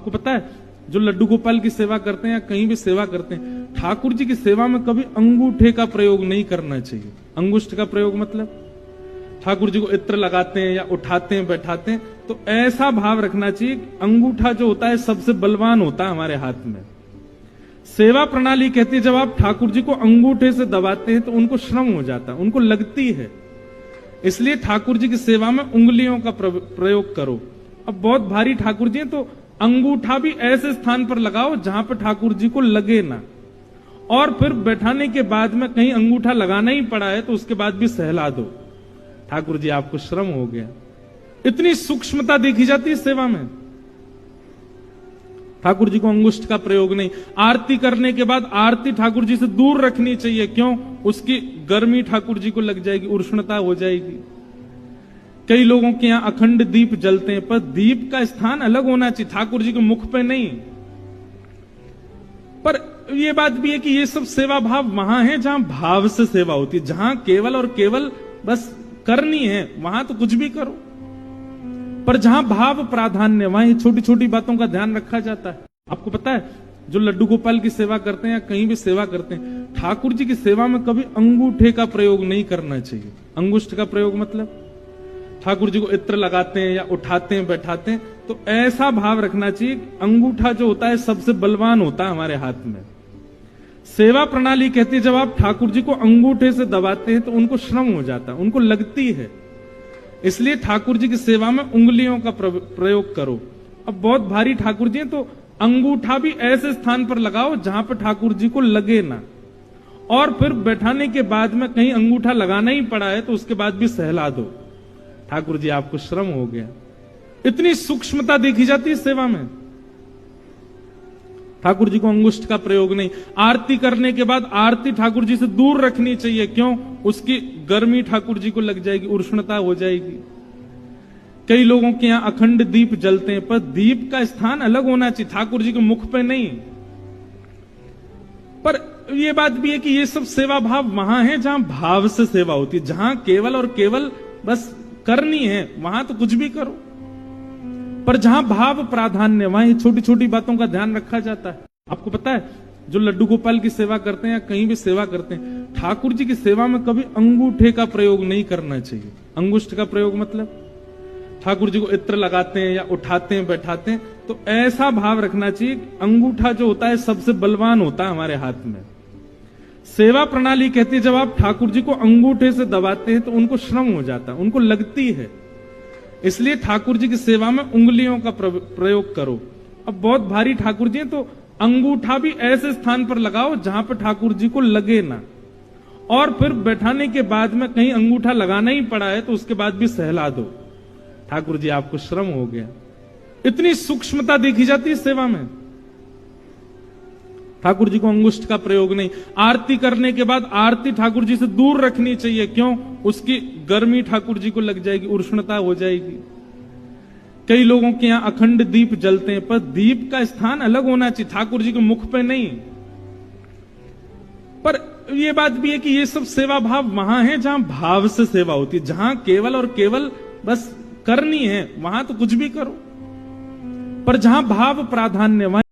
आपको पता है, जो लड्डू गोपाल की सेवा करते हैं या कहीं भी सेवा करते हैं, ठाकुर जी की सेवा में कभी अंगूठे का प्रयोग नहीं करना चाहिए। अंगुष्ठ का प्रयोग मतलब ठाकुर जी को इत्र लगाते हैं या उठाते हैं बैठाते हैं, तो ऐसा भाव रखना चाहिए कि अंगूठा जो होता है सबसे बलवान होता है हमारे हाथ में। सेवा प्रणाली कहती है जब आप ठाकुर जी को अंगूठे से दबाते हैं तो उनको श्रम हो जाता है, उनको लगती है। इसलिए ठाकुर जी की सेवा में उंगलियों का प्रयोग करो। अब बहुत भारी ठाकुर जी हैं तो अंगूठा भी ऐसे स्थान पर लगाओ जहां पर ठाकुर जी को लगे ना, और फिर बैठाने के बाद में कहीं अंगूठा लगाना ही पड़ा है तो उसके बाद भी सहला दो, ठाकुर जी आपको श्रम हो गया। इतनी सूक्ष्मता देखी जाती है सेवा में। ठाकुर जी को अंगुष्ठ का प्रयोग नहीं। आरती करने के बाद आरती ठाकुर जी से दूर रखनी चाहिए। क्यों? उसकी गर्मी ठाकुर जी को लग जाएगी, उष्णता हो जाएगी। कई लोगों के यहां अखंड दीप जलते हैं, पर दीप का स्थान अलग होना चाहिए, ठाकुर जी के मुख पे नहीं। पर यह बात भी है कि ये सब सेवा भाव वहां है जहां भाव से सेवा होती है, जहां केवल और केवल बस करनी है, वहां तो कुछ भी करो। पर जहां भाव प्राधान्य, वहां छोटी छोटी बातों का ध्यान रखा जाता है। आपको पता है, जो लड्डू गोपाल की सेवा करते हैं या कहीं भी सेवा करते हैं, ठाकुर जी की सेवा में कभी अंगूठे का प्रयोग नहीं करना चाहिए। अंगुष्ठ का प्रयोग मतलब ठाकुर जी को इत्र लगाते हैं या उठाते हैं बैठाते हैं, तो ऐसा भाव रखना चाहिए कि अंगूठा जो होता है सबसे बलवान होता है हमारे हाथ में। सेवा प्रणाली कहती है जब आप ठाकुर जी को अंगूठे से दबाते हैं तो उनको श्रम हो जाता है, उनको लगती है। इसलिए ठाकुर जी की सेवा में उंगलियों का प्रयोग करो। अब बहुत भारी ठाकुर जी हैं तो अंगूठा भी ऐसे स्थान पर लगाओ जहां पर ठाकुर जी को लगे ना, और फिर बैठाने के बाद में कहीं अंगूठा लगाना ही पड़ा है तो उसके बाद भी सहला दो, ठाकुर जी आपको श्रम हो गया। इतनी सूक्ष्मता देखी जाती है सेवा में। ठाकुर जी को अंगुष्ठ का प्रयोग नहीं। आरती करने के बाद आरती ठाकुर जी से दूर रखनी चाहिए। क्यों? उसकी गर्मी ठाकुर जी को लग जाएगी, उष्णता हो जाएगी। कई लोगों के यहां अखंड दीप जलते हैं, पर दीप का स्थान अलग होना चाहिए, ठाकुर जी के मुख पे नहीं। पर यह बात भी है कि ये सब सेवा भाव वहां है जहां भाव से सेवा होती है, जहां केवल और केवल बस करनी है, वहां तो कुछ भी करो। पर जहां भाव प्राधान्य, वहां छोटी छोटी बातों का ध्यान रखा जाता है। आपको पता है, जो लड्डू गोपाल की सेवा करते हैं या कहीं भी सेवा करते हैं, ठाकुर जी की सेवा में कभी अंगूठे का प्रयोग नहीं करना चाहिए। अंगुष्ठ का प्रयोग मतलब ठाकुर जी को इत्र लगाते हैं या उठाते हैं बैठाते हैं, तो ऐसा भाव रखना चाहिए कि अंगूठा जो होता है सबसे बलवान होता है हमारे हाथ में। सेवा प्रणाली कहती है जब आप ठाकुर जी को अंगूठे से दबाते हैं तो उनको श्रम हो जाता है, उनको लगती है। इसलिए ठाकुर जी की सेवा में उंगलियों का प्रयोग करो। अब बहुत भारी ठाकुर जी हैं तो अंगूठा भी ऐसे स्थान पर लगाओ जहां पर ठाकुर जी को लगे ना, और फिर बैठाने के बाद में कहीं अंगूठा लगाना ही पड़ा है तो उसके बाद भी सहला दो, ठाकुर जी आपको श्रम हो गया। इतनी सूक्ष्मता देखी जाती है सेवा में। ठाकुर जी को अंगुष्ठ का प्रयोग नहीं। आरती करने के बाद आरती ठाकुर जी से दूर रखनी चाहिए। क्यों? उसकी गर्मी ठाकुर जी को लग जाएगी, उष्णता हो जाएगी। कई लोगों के यहां अखंड दीप जलते हैं, पर दीप का स्थान अलग होना चाहिए, ठाकुर जी के मुख पे नहीं। पर यह बात भी है कि ये सब सेवा भाव वहां है जहां भाव से सेवा होती है, जहां केवल और केवल बस करनी है, वहां तो कुछ भी करो। पर जहां भाव प्राधान्य, वहां